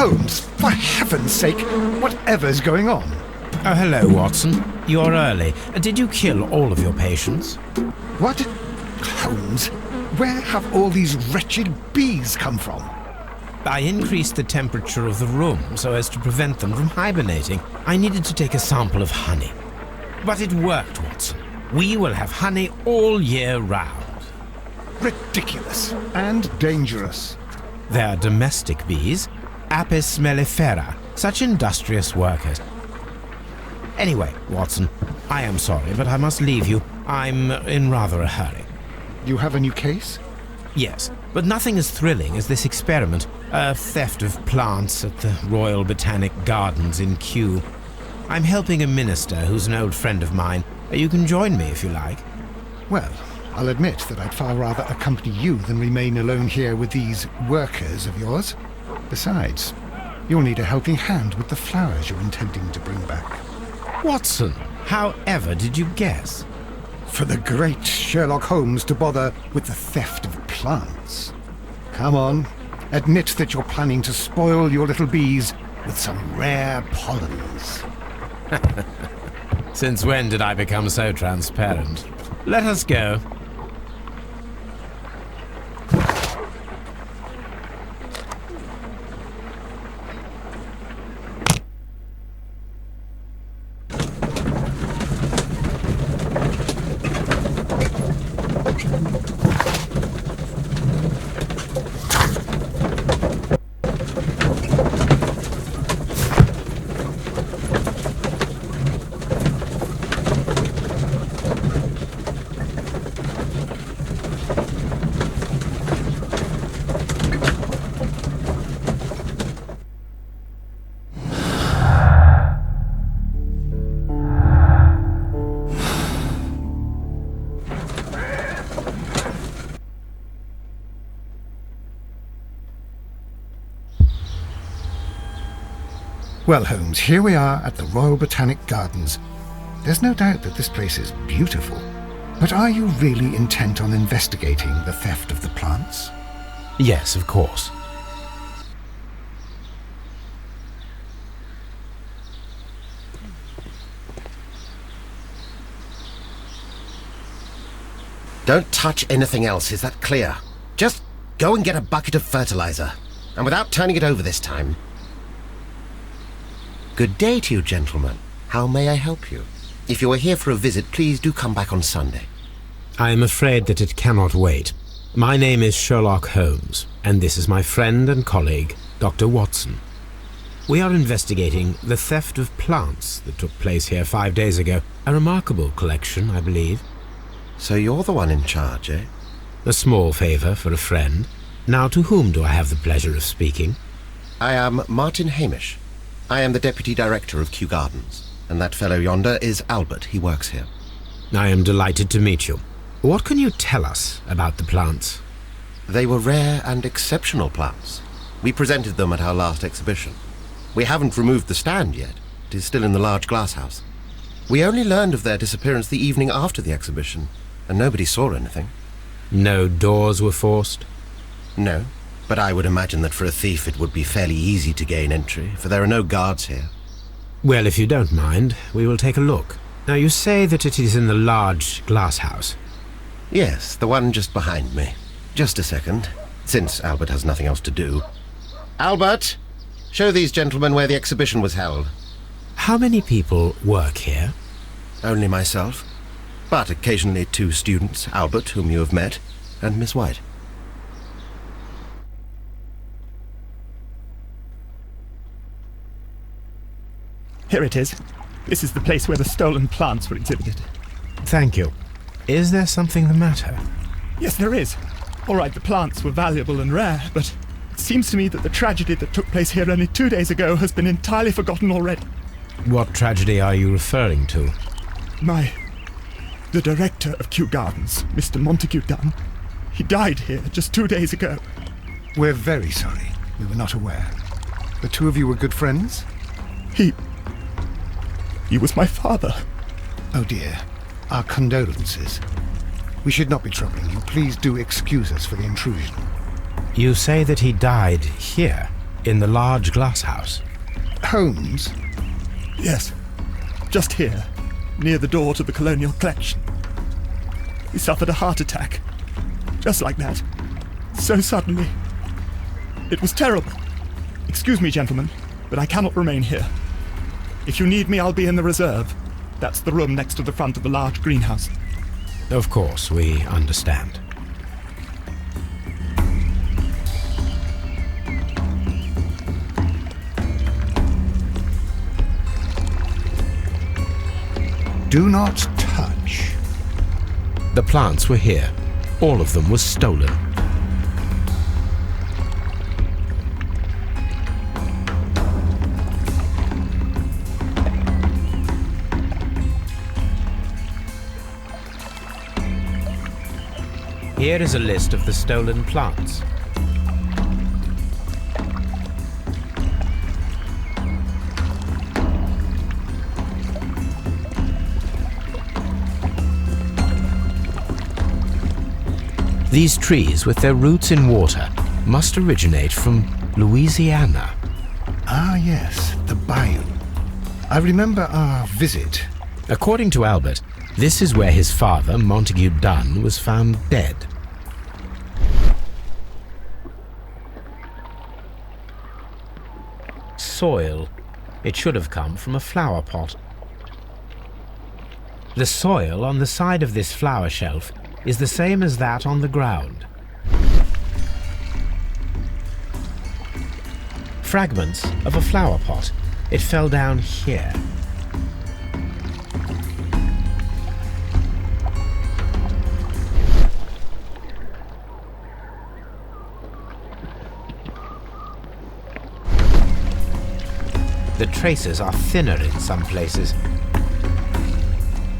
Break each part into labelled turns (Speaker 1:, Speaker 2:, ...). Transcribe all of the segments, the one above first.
Speaker 1: Holmes, for heaven's sake, whatever's going on?
Speaker 2: Oh, hello, Watson. You're early. Did you kill all of your patients?
Speaker 1: What? Holmes, where have all these wretched bees come from?
Speaker 2: I increased the temperature of the room so as to prevent them from hibernating. I needed to take a sample of honey. But it worked, Watson. We will have honey all year round.
Speaker 1: Ridiculous and dangerous.
Speaker 2: They're domestic bees, Apis mellifera, such industrious workers. Anyway, Watson, I am sorry, but I must leave you. I'm in rather a hurry.
Speaker 1: You have a new case?
Speaker 2: Yes, but nothing as thrilling as this experiment. A theft of plants at the Royal Botanic Gardens in Kew. I'm helping a minister who's an old friend of mine. You can join me if you like.
Speaker 1: Well, I'll admit that I'd far rather accompany you than remain alone here with these workers of yours. Besides, you'll need a helping hand with the flowers you're intending to bring back.
Speaker 2: Watson, however did you guess?
Speaker 1: For the great Sherlock Holmes to bother with the theft of plants. Come on, admit that you're planning to spoil your little bees with some rare pollens.
Speaker 2: Since when did I become so transparent? Let us go.
Speaker 1: Well, Holmes, here we are at the Royal Botanic Gardens. There's no doubt that this place is beautiful. But are you really intent on investigating the theft of the plants?
Speaker 2: Yes, of course.
Speaker 3: Don't touch anything else, is that clear? Just go and get a bucket of fertilizer. And without turning it over this time. Good day to you, gentlemen. How may I help you? If you are here for a visit, please do come back on Sunday.
Speaker 2: I am afraid that it cannot wait. My name is Sherlock Holmes, and this is my friend and colleague, Dr. Watson. We are investigating the theft of plants that took place here 5 days ago. A remarkable collection, I believe.
Speaker 3: So you're the one in charge, eh?
Speaker 2: A small favor for a friend. Now, to whom do I have the pleasure of speaking?
Speaker 3: I am Martin Hamish. I am the Deputy Director of Kew Gardens, and that fellow yonder is Albert. He works here.
Speaker 2: I am delighted to meet you. What can you tell us about the plants?
Speaker 3: They were rare and exceptional plants. We presented them at our last exhibition. We haven't removed the stand yet. It is still in the large glass house. We only learned of their disappearance the evening after the exhibition, and nobody saw anything.
Speaker 2: No doors were forced?
Speaker 3: No. But I would imagine that for a thief it would be fairly easy to gain entry, for there are no guards here.
Speaker 2: Well, if you don't mind, we will take a look. Now, you say that it is in the large glass house.
Speaker 3: Yes, the one just behind me. Just a second, since Albert has nothing else to do. Albert, show these gentlemen where the exhibition was held.
Speaker 2: How many people work here?
Speaker 3: Only myself, but occasionally 2 students, Albert, whom you have met, and Miss White.
Speaker 4: Here it is. This is the place where the stolen plants were exhibited.
Speaker 2: Thank you. Is there something the matter?
Speaker 4: Yes, there is. All right, the plants were valuable and rare, but it seems to me that the tragedy that took place here only 2 days ago has been entirely forgotten already.
Speaker 2: What tragedy are you referring to?
Speaker 4: The director of Kew Gardens, Mr. Montague Dunn, he died here just 2 days ago.
Speaker 1: We're very sorry. We were not aware. The two of you were good friends?
Speaker 4: He was my father.
Speaker 1: Oh dear. Our condolences. We should not be troubling you. Please do excuse us for the intrusion.
Speaker 2: You say that he died here? In the large glass house?
Speaker 1: Holmes?
Speaker 4: Yes, just here, near the door to the colonial collection. He suffered a heart attack. Just like that. So suddenly. It was terrible. Excuse me, gentlemen, but I cannot remain here. If you need me, I'll be in the reserve. That's the room next to the front of the large greenhouse.
Speaker 2: Of course, we understand.
Speaker 1: Do not touch.
Speaker 2: The plants were here. All of them were stolen. Here is a list of the stolen plants. These trees, with their roots in water, must originate from Louisiana.
Speaker 1: Ah, yes, the bayou. I remember our visit.
Speaker 2: According to Albert, this is where his father, Montague Dunn, was found dead. Soil. It should have come from a flower pot. The soil on the side of this flower shelf is the same as that on the ground. Fragments of a flower pot. It fell down here. The traces are thinner in some places.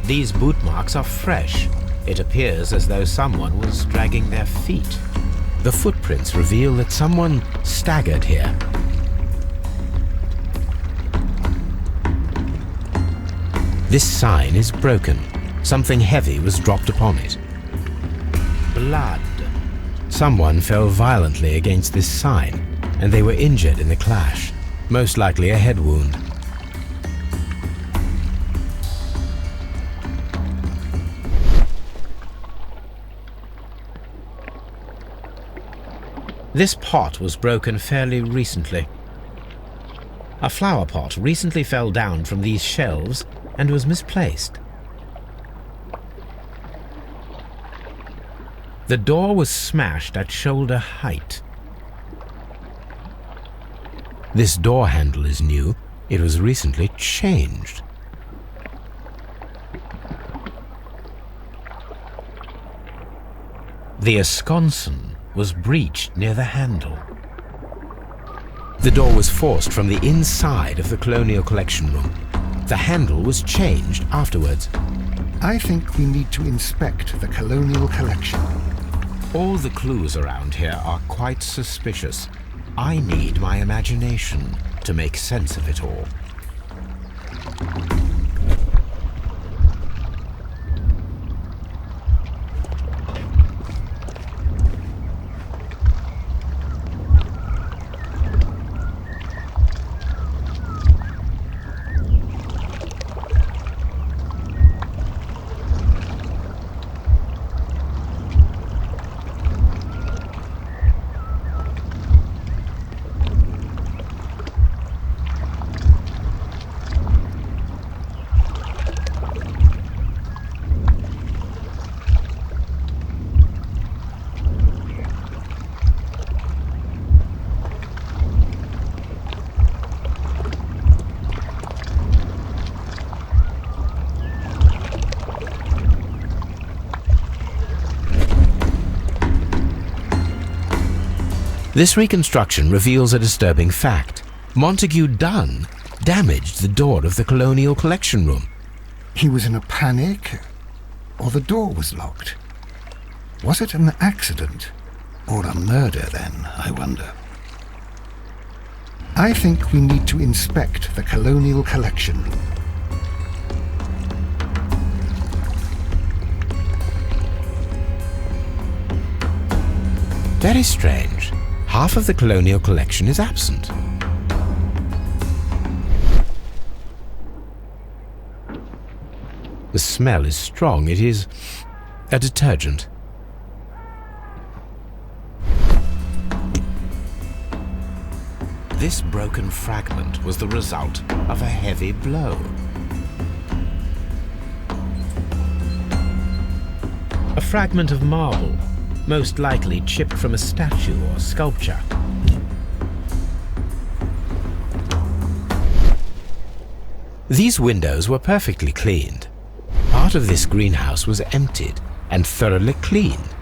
Speaker 2: These boot marks are fresh. It appears as though someone was dragging their feet. The footprints reveal that someone staggered here. This sign is broken. Something heavy was dropped upon it. Blood. Someone fell violently against this sign, and they were injured in the clash. Most likely a head wound. This pot was broken fairly recently. A flower pot recently fell down from these shelves and was misplaced. The door was smashed at shoulder height. This door handle is new. It was recently changed. The esconsson was breached near the handle. The door was forced from the inside of the Colonial Collection Room. The handle was changed afterwards.
Speaker 1: I think we need to inspect the Colonial Collection.
Speaker 2: All the clues around here are quite suspicious. I need my imagination to make sense of it all. This reconstruction reveals a disturbing fact. Montague Dunn damaged the door of the Colonial Collection Room.
Speaker 1: He was in a panic, or the door was locked. Was it an accident, or a murder then, I wonder? I think we need to inspect the Colonial Collection Room.
Speaker 2: Very strange. half of the colonial collection is absent. The smell is strong. It is a detergent. This broken fragment was the result of a heavy blow. A fragment of marble, most likely chipped from a statue or sculpture. These windows were perfectly cleaned. Part of this greenhouse was emptied and thoroughly cleaned.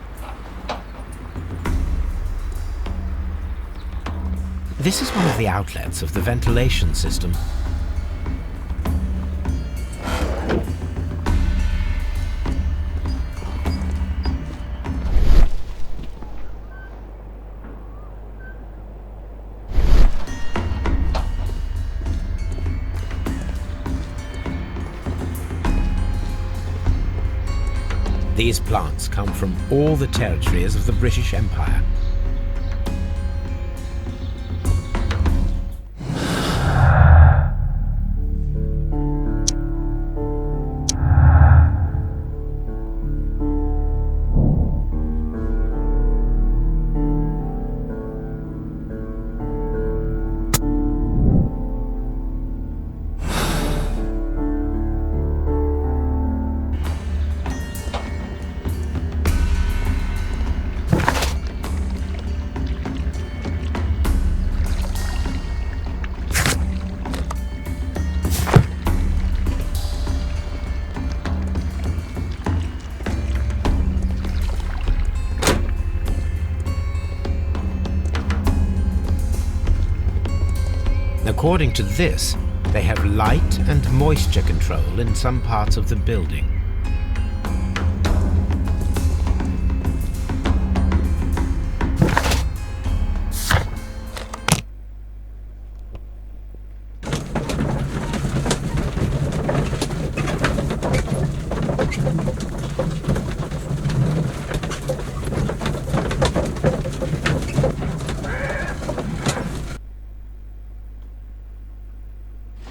Speaker 2: This is one of the outlets of the ventilation system. These plants come from all the territories of the British Empire. According to this, they have light and moisture control in some parts of the building.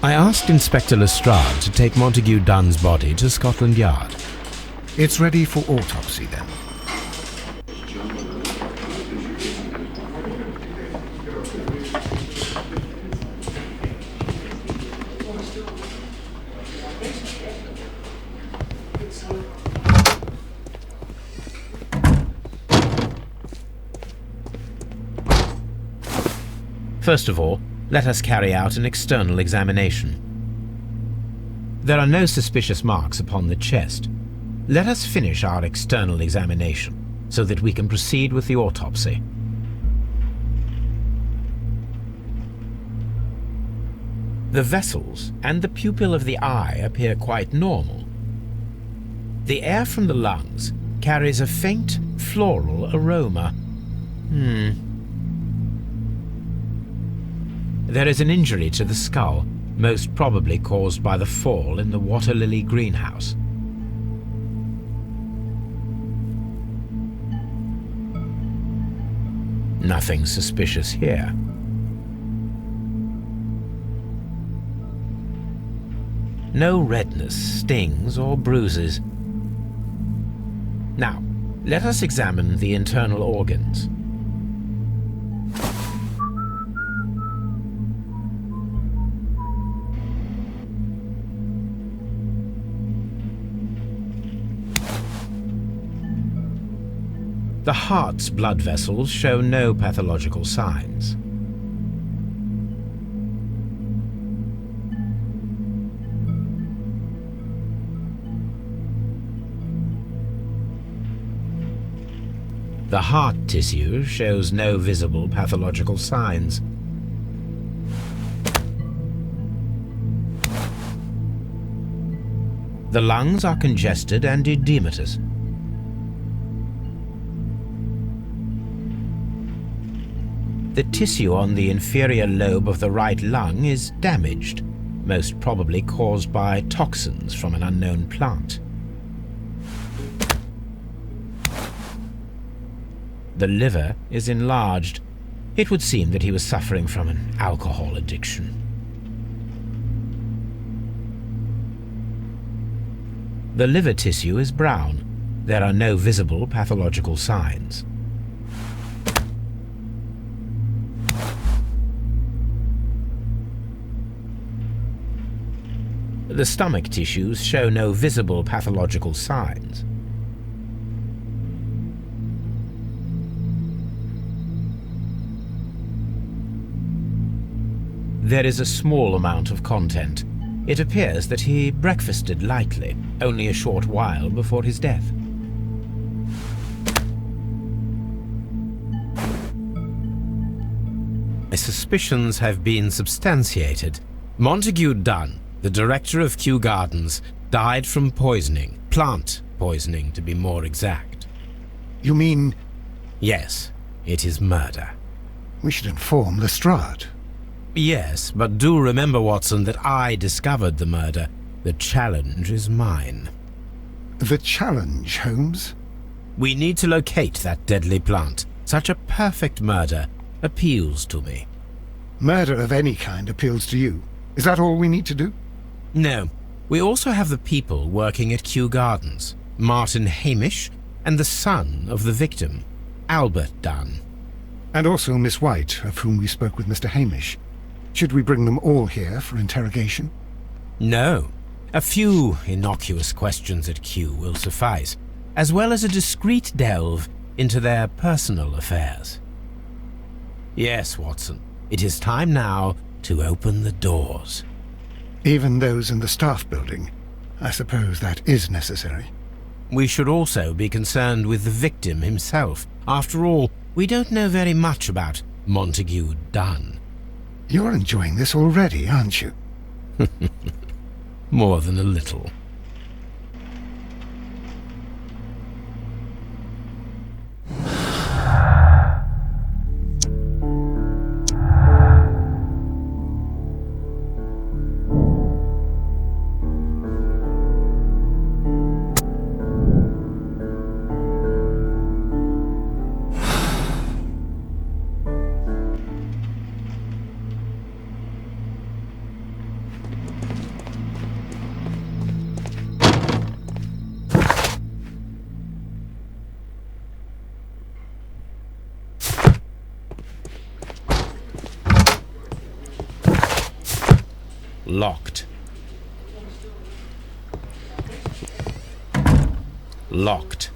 Speaker 2: I asked Inspector Lestrade to take Montague Dunn's body to Scotland Yard.
Speaker 1: It's ready for autopsy then.
Speaker 2: First of all, let us carry out an external examination. There are no suspicious marks upon the chest. Let us finish our external examination so that we can proceed with the autopsy. The vessels and the pupil of the eye appear quite normal. The air from the lungs carries a faint floral aroma. There is an injury to the skull, most probably caused by the fall in the water lily greenhouse. Nothing suspicious here. No redness, stings, or bruises. Now, let us examine the internal organs. The heart's blood vessels show no pathological signs. The heart tissue shows no visible pathological signs. The lungs are congested and edematous. The tissue on the inferior lobe of the right lung is damaged, most probably caused by toxins from an unknown plant. The liver is enlarged. It would seem that he was suffering from an alcohol addiction. The liver tissue is brown. There are no visible pathological signs. The stomach tissues show no visible pathological signs. There is a small amount of content. It appears that he breakfasted lightly, only a short while before his death. My suspicions have been substantiated. Montague Dunn, the director of Kew Gardens, died from poisoning. Plant poisoning, to be more exact.
Speaker 1: You mean
Speaker 2: Yes, it is murder.
Speaker 1: we should inform Lestrade?
Speaker 2: Yes, but do remember, Watson, that I discovered the murder. The challenge is mine.
Speaker 1: The challenge, Holmes?
Speaker 2: We need to locate that deadly plant. Such a perfect murder appeals to me.
Speaker 1: Murder of any kind appeals to you. Is that all we need to do?
Speaker 2: No, we also have the people working at Kew Gardens. Martin Hamish and the son of the victim, Albert Dunn.
Speaker 1: And also Miss White, of whom we spoke with Mr. Hamish. Should we bring them all here for interrogation?
Speaker 2: No. A few innocuous questions at Kew will suffice, as well as a discreet delve into their personal affairs. Yes, Watson, it is time now to open the doors.
Speaker 1: Even those in the staff building? I suppose that is necessary.
Speaker 2: We should also be concerned with the victim himself. After all, we don't know very much about Montague Dunn.
Speaker 1: You're enjoying this already, aren't you?
Speaker 2: More than a little. Locked. Locked.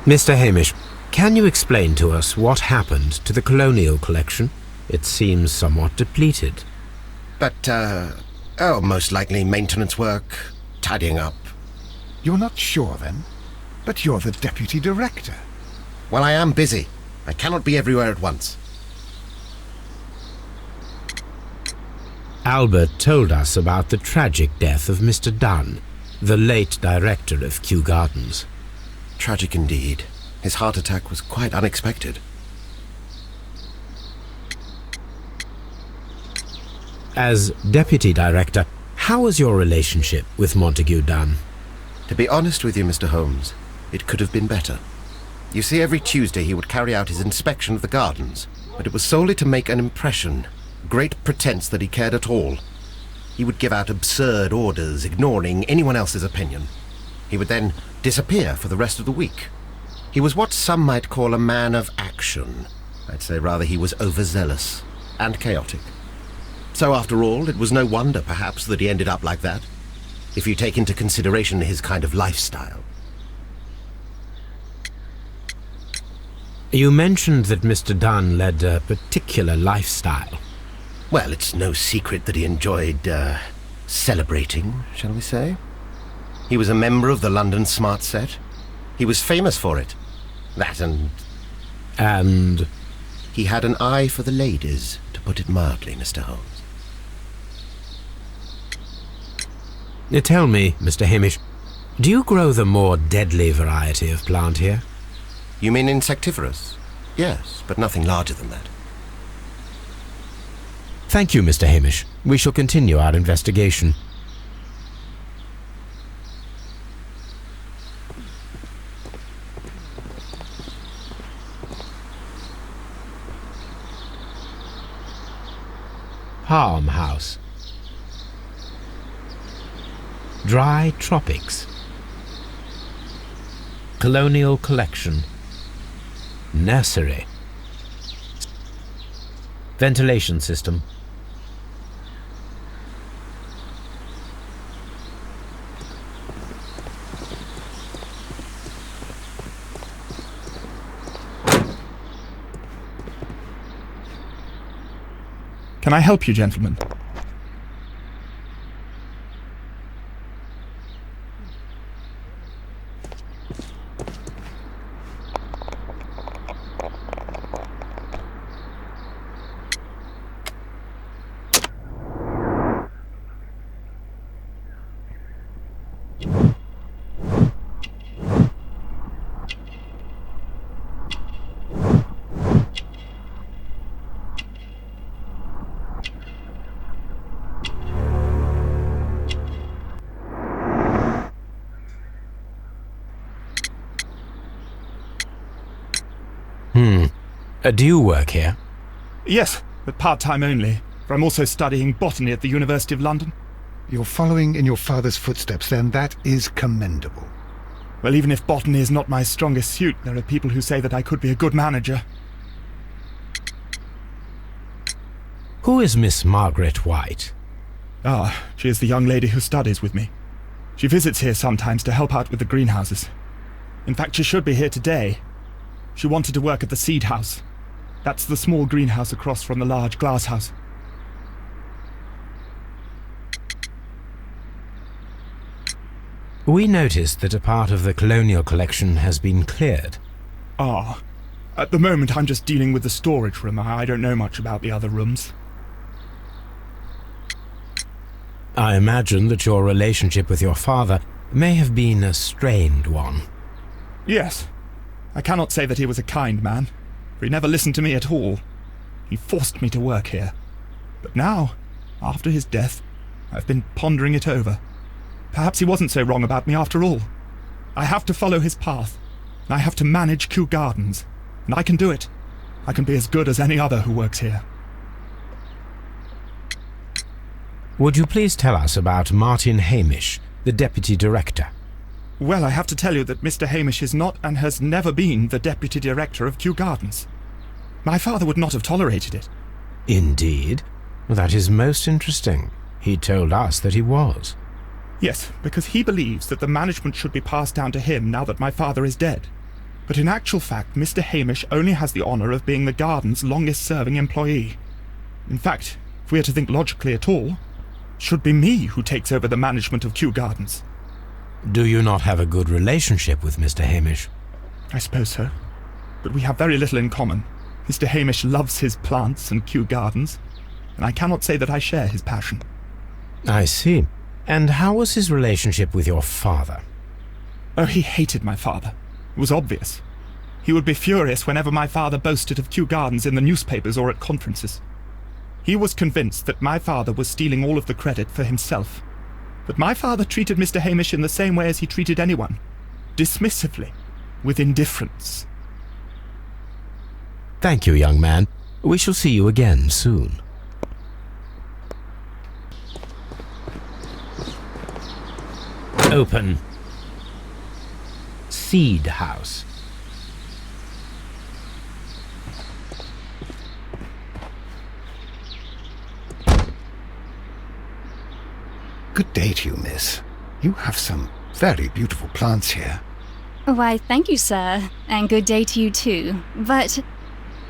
Speaker 2: Mr. Hamish, can you explain to us what happened to the colonial collection? It seems somewhat depleted.
Speaker 3: But, most likely maintenance work, tidying up.
Speaker 1: You're not sure, then? But you're the deputy director.
Speaker 3: Well, I am busy. I cannot be everywhere at once.
Speaker 2: Albert told us about the tragic death of Mr. Dunn, the late director of Kew Gardens.
Speaker 3: Tragic indeed. His heart attack was quite unexpected.
Speaker 2: As deputy director, how was your relationship with Montague Dunn?
Speaker 3: To be honest with you, Mr. Holmes, it could have been better. You see, every Tuesday he would carry out his inspection of the gardens, but it was solely to make an impression, great pretense that he cared at all. He would give out absurd orders, ignoring anyone else's opinion. He would then disappear for the rest of the week. He was what some might call a man of action. I'd say rather he was overzealous and chaotic. So after all, it was no wonder, perhaps, that he ended up like that, if you take into consideration his kind of lifestyle.
Speaker 2: You mentioned that Mr. Dunn led a particular lifestyle.
Speaker 3: Well, it's no secret that he enjoyed, celebrating, shall we say. He was a member of the London Smart Set. He was famous for it. That and...
Speaker 2: And?
Speaker 3: He had an eye for the ladies, to put it mildly, Mr. Holmes.
Speaker 2: Tell me, Mr. Hamish, do you grow the more deadly variety of plant here?
Speaker 3: You mean insectivorous? Yes, but nothing larger than that.
Speaker 2: Thank you, Mr. Hamish. We shall continue our investigation. Farmhouse. Dry tropics. Colonial collection. Nursery. Ventilation system.
Speaker 4: Can I help you, gentlemen?
Speaker 2: Do you work here?
Speaker 4: Yes, but part-time only, for I'm also studying botany at the University of London.
Speaker 1: You're following in your father's footsteps, then. That is commendable.
Speaker 4: Well, even if botany is not my strongest suit, there are people who say that I could be a good manager.
Speaker 2: Who is Miss Margaret White?
Speaker 4: Ah, she is the young lady who studies with me. She visits here sometimes to help out with the greenhouses. In fact, she should be here today. She wanted to work at the seed house. That's the small greenhouse across from the large glass house.
Speaker 2: We noticed that a part of the colonial collection has been cleared.
Speaker 4: Ah, at the moment I'm just dealing with the storage room. I don't know much about the other rooms.
Speaker 2: I imagine that your relationship with your father may have been a strained one.
Speaker 4: Yes. I cannot say that he was a kind man, for he never listened to me at all. He forced me to work here. But now, after his death, I've been pondering it over. Perhaps he wasn't so wrong about me after all. I have to follow his path, and I have to manage Kew Gardens, and I can do it. I can be as good as any other who works here.
Speaker 2: Would you please tell us about Martin Hamish, the Deputy Director?
Speaker 4: Well, I have to tell you that Mr. Hamish is not and has never been the Deputy Director of Kew Gardens. My father would not have tolerated it.
Speaker 2: Indeed? That is most interesting. He told us that he was.
Speaker 4: Yes, because he believes that the management should be passed down to him now that my father is dead. But in actual fact, Mr. Hamish only has the honour of being the garden's longest-serving employee. In fact, if we are to think logically at all, it should be me who takes over the management of Kew Gardens.
Speaker 2: Do you not have a good relationship with Mr. Hamish?
Speaker 4: I suppose so. But we have very little in common. Mr. Hamish loves his plants and Kew Gardens, and I cannot say that I share his passion.
Speaker 2: I see. And how was his relationship with your father?
Speaker 4: Oh, he hated my father. It was obvious. He would be furious whenever my father boasted of Kew Gardens in the newspapers or at conferences. He was convinced that my father was stealing all of the credit for himself. But my father treated Mr. Hamish in the same way as he treated anyone, dismissively, with indifference.
Speaker 2: Thank you, young man. We shall see you again soon. Open. Seed House.
Speaker 1: Good day to you, miss. You have some very beautiful plants here.
Speaker 5: Why, thank you, sir. And good day to you too. But...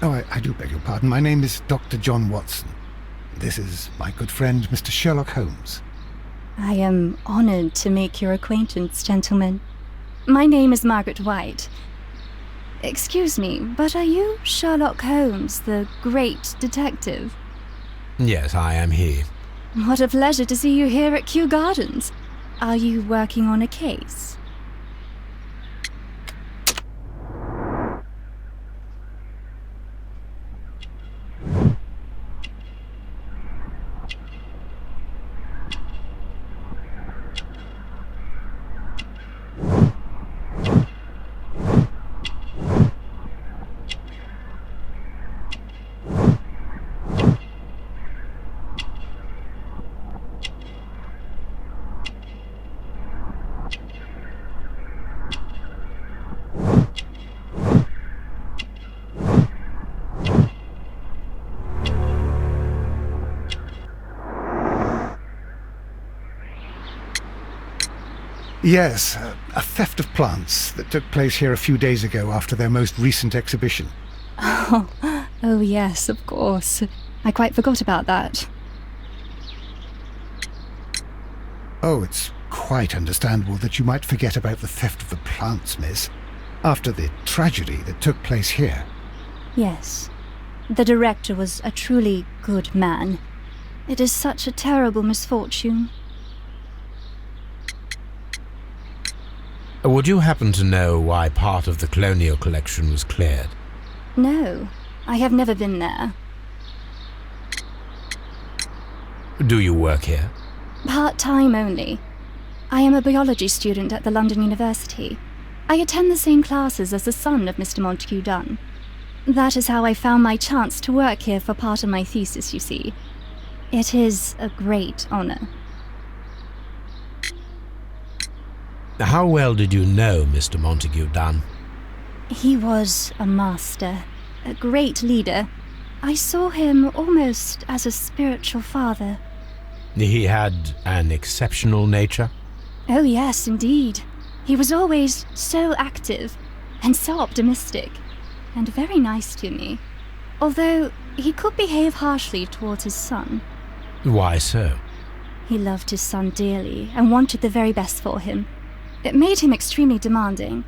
Speaker 1: Oh, I do beg your pardon. My name is Dr. John Watson. This is my good friend, Mr. Sherlock Holmes.
Speaker 5: I am honored to make your acquaintance, gentlemen. My name is Margaret White. Excuse me, but are you Sherlock Holmes, the great detective?
Speaker 2: Yes, I am he.
Speaker 5: What a pleasure to see you here at Kew Gardens. Are you working on a case?
Speaker 1: Yes, a theft of plants that took place here a few days ago after their most recent exhibition.
Speaker 5: Oh yes, of course. I quite forgot about that.
Speaker 1: Oh, it's quite understandable that you might forget about the theft of the plants, miss, after the tragedy that took place here.
Speaker 5: Yes. The director was a truly good man. It is such a terrible misfortune.
Speaker 2: Would you happen to know why part of the colonial collection was cleared?
Speaker 5: No, I have never been there.
Speaker 2: Do you work here?
Speaker 5: Part-time only. I am a biology student at the London University. I attend the same classes as the son of Mr. Montague Dunn. That is how I found my chance to work here for part of my thesis, you see. It is a great honor.
Speaker 2: How well did you know Mr. Montague Dunn?
Speaker 5: He was a master, a great leader. I saw him almost as a spiritual father.
Speaker 2: He had an exceptional nature?
Speaker 5: Oh yes, indeed. He was always so active and so optimistic, and very nice to me. Although he could behave harshly towards his son.
Speaker 2: Why so?
Speaker 5: He loved his son dearly and wanted the very best for him. It made him extremely demanding.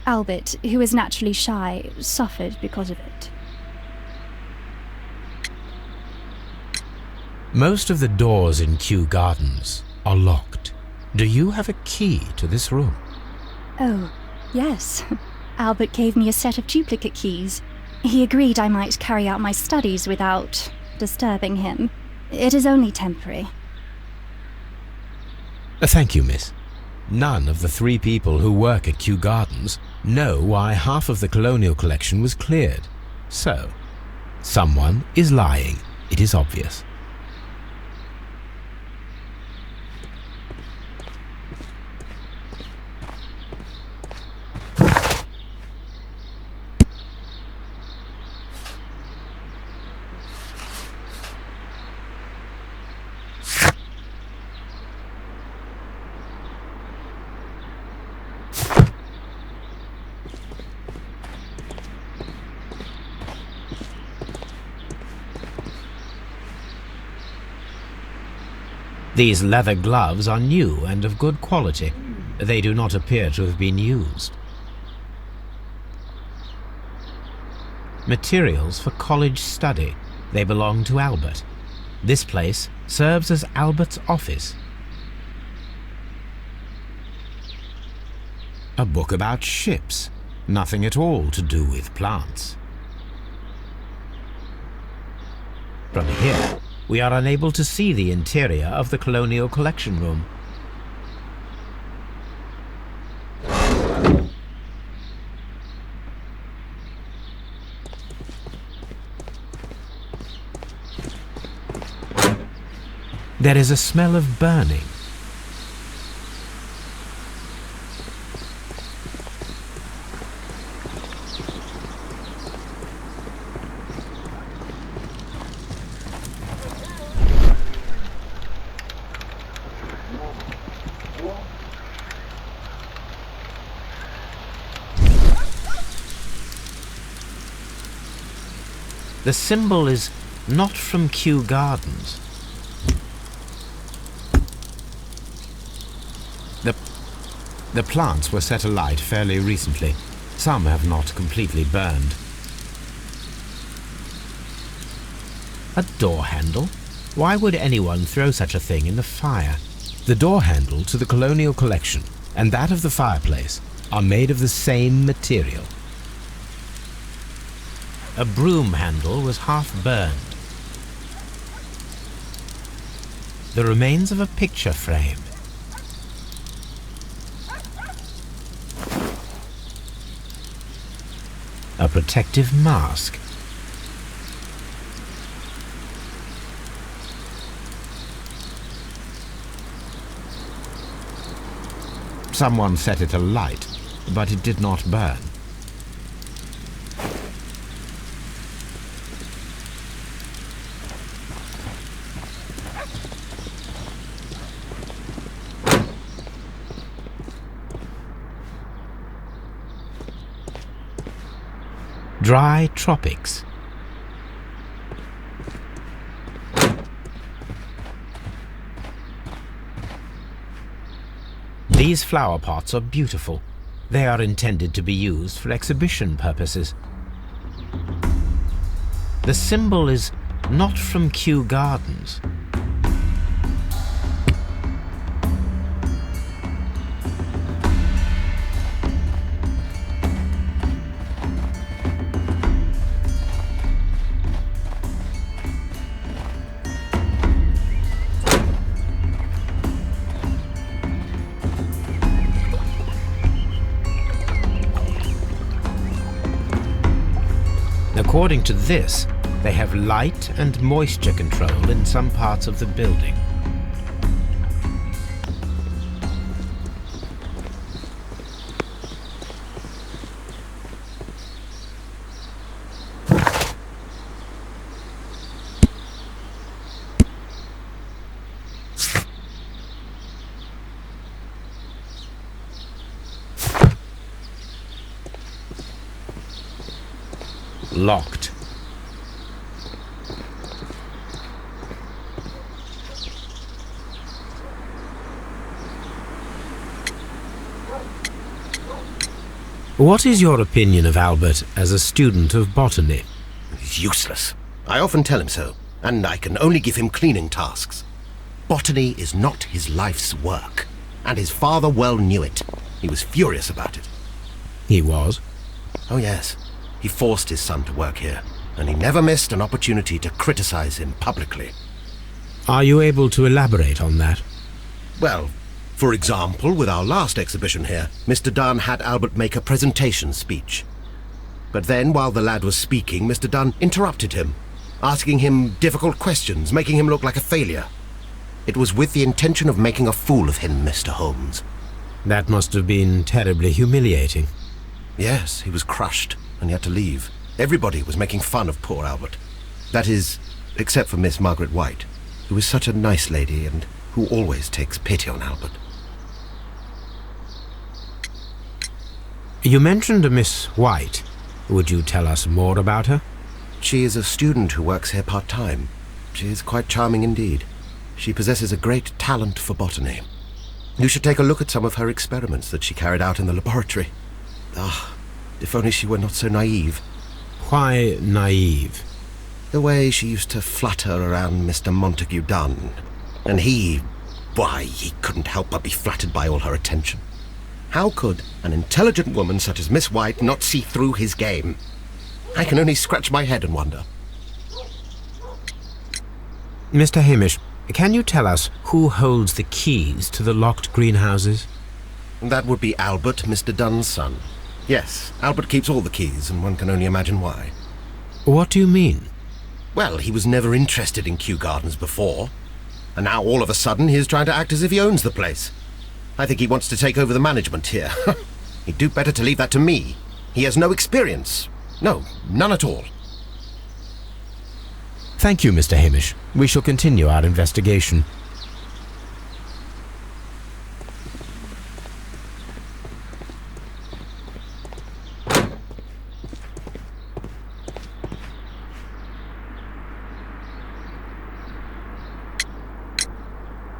Speaker 5: Albert, who is naturally shy, suffered because of it.
Speaker 2: Most of the doors in Kew Gardens are locked. Do you have a key to this room?
Speaker 5: Oh, yes. Albert gave me a set of duplicate keys. He agreed I might carry out my studies without disturbing him. It is only temporary.
Speaker 2: Thank you, miss. None of the 3 people who work at Kew Gardens know why half of the colonial collection was cleared. So, someone is lying. It is obvious. These leather gloves are new and of good quality. They do not appear to have been used. Materials for college study. They belong to Albert. This place serves as Albert's office. A book about ships. Nothing at all to do with plants. From here, we are unable to see the interior of the colonial collection room. There is a smell of burning. The symbol is not from Kew Gardens. The plants were set alight fairly recently. Some have not completely burned. A door handle? Why would anyone throw such a thing in the fire? The door handle to the Colonial Collection and that of the fireplace are made of the same material. A broom handle was half burned. The remains of a picture frame. A protective mask. Someone set it alight, but it did not burn. Dry tropics. These flower pots are beautiful. They are intended to be used for exhibition purposes. The symbol is not from Kew Gardens. According to this, they have light and moisture control in some parts of the building. Locked. What is your opinion of Albert as a student of botany?
Speaker 3: He's useless. I often tell him so, and I can only give him cleaning tasks. Botany is not his life's work, and his father well knew it. He was furious about it.
Speaker 2: He was?
Speaker 3: Oh yes. He forced his son to work here, and he never missed an opportunity to criticize him publicly.
Speaker 2: Are you able to elaborate on that?
Speaker 3: Well, for example, with our last exhibition here, Mr. Dunn had Albert make a presentation speech. But then, while the lad was speaking, Mr. Dunn interrupted him, asking him difficult questions, making him look like a failure. It was with the intention of making a fool of him, Mr. Holmes.
Speaker 2: That must have been terribly humiliating.
Speaker 3: Yes, he was crushed, and he had to leave. Everybody was making fun of poor Albert. That is, except for Miss Margaret White, who is such a nice lady and who always takes pity on Albert.
Speaker 2: You mentioned a Miss White. Would you tell us more about her?
Speaker 3: She is a student who works here part-time. She is quite charming indeed. She possesses a great talent for botany. You should take a look at some of her experiments that she carried out in the laboratory. Ah, if only she were not so naive.
Speaker 2: Why naive?
Speaker 3: The way she used to flutter around Mr. Montague Dunn. And he couldn't help but be flattered by all her attention. How could an intelligent woman such as Miss White not see through his game? I can only scratch my head and wonder.
Speaker 2: Mr. Hamish, can you tell us who holds the keys to the locked greenhouses?
Speaker 3: That would be Albert, Mr. Dunn's son. Yes, Albert keeps all the keys, and one can only imagine why.
Speaker 2: What do you mean?
Speaker 3: Well, he was never interested in Kew Gardens before. And now all of a sudden he's trying to act as if he owns the place. I think he wants to take over the management here. He'd do better to leave that to me. He has no experience. No, none at all.
Speaker 2: Thank you, Mr. Hamish. We shall continue our investigation.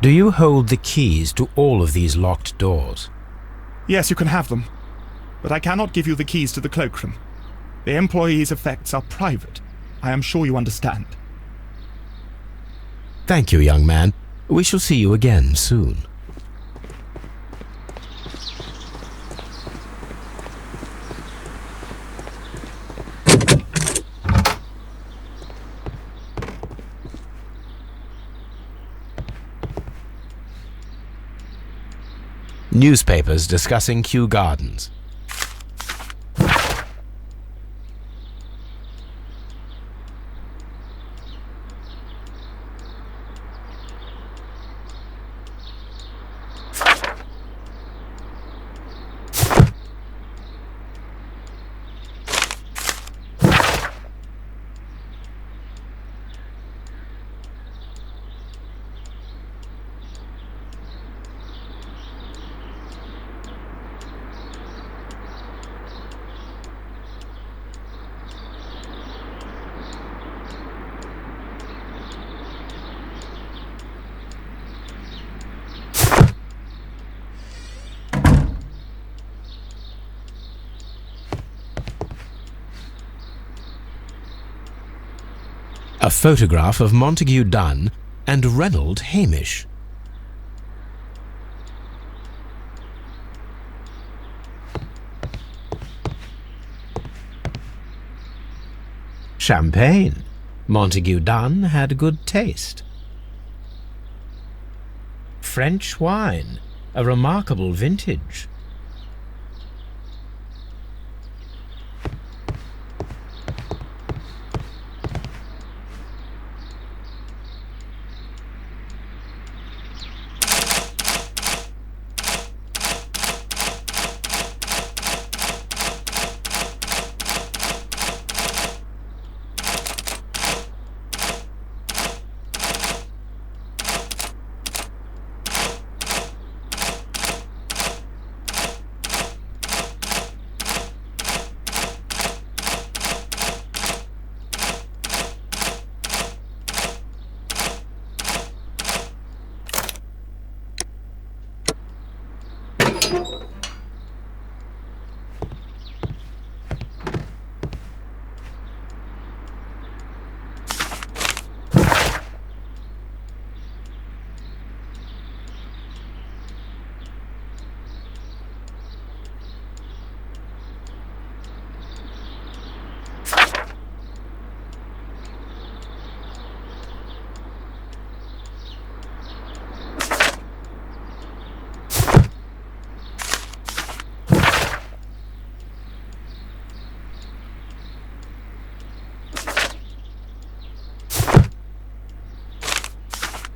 Speaker 2: Do you hold the keys to all of these locked doors?
Speaker 4: Yes, you can have them. But I cannot give you the keys to the cloakroom. The employees' effects are private. I am sure you understand.
Speaker 2: Thank you, young man. We shall see you again soon. Newspapers discussing Kew Gardens. A photograph of Montague Dunn and Reynold Hamish. Champagne. Montague Dunn had good taste. French wine, a remarkable vintage.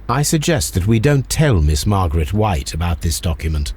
Speaker 2: I suggest that we don't tell Miss Margaret White about this document.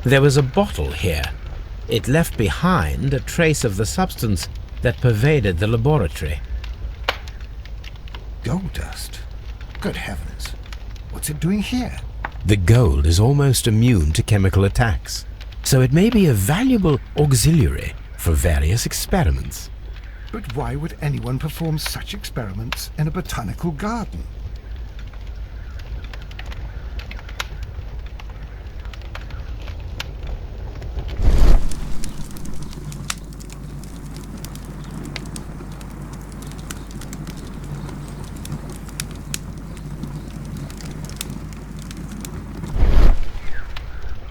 Speaker 2: There was a bottle here. It left behind a trace of the substance that pervaded the laboratory.
Speaker 1: Gold dust? Good heavens. What's it doing here?
Speaker 2: The gold is almost immune to chemical attacks, so it may be a valuable auxiliary for various experiments.
Speaker 1: But why would anyone perform such experiments in a botanical garden?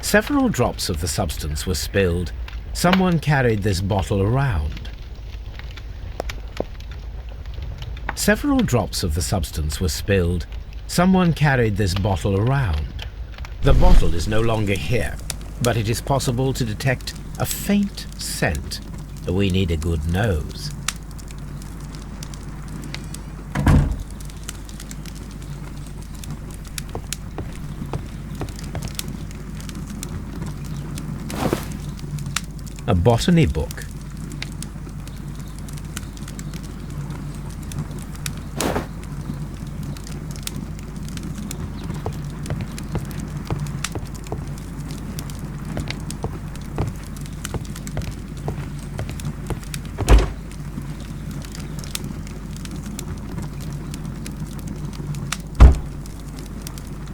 Speaker 2: Several drops of the substance were spilled. Someone carried this bottle around. Several drops of the substance were spilled. Someone carried this bottle around. The bottle is no longer here, but it is possible to detect a faint scent. We need a good nose. A botany book.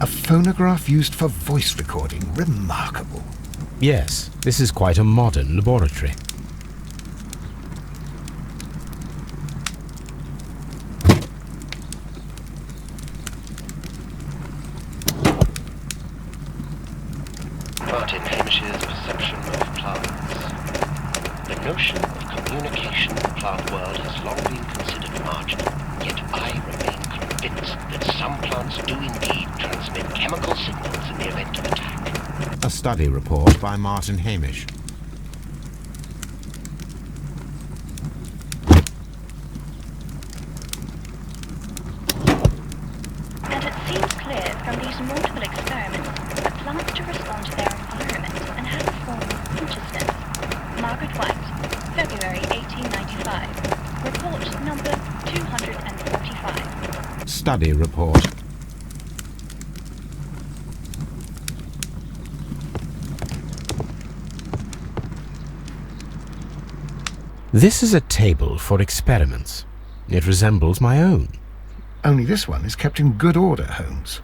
Speaker 1: A phonograph used for voice recording. Remarkable.
Speaker 2: Yes, this is quite a modern laboratory.
Speaker 3: Martin Hamish's perception of plants. The notion of communication in the plant world has long been considered marginal, yet I remain convinced that some plants do indeed transmit chemical signals in the event of attack.
Speaker 2: A study report by Martin Hamish.
Speaker 6: And it seems clear from these multiple experiments that plants do respond to their environment and have a form of consciousness. Margaret White, February 1895. Report number 245.
Speaker 2: Study report. This is a table for experiments. It resembles my own.
Speaker 1: Only this one is kept in good order, Holmes.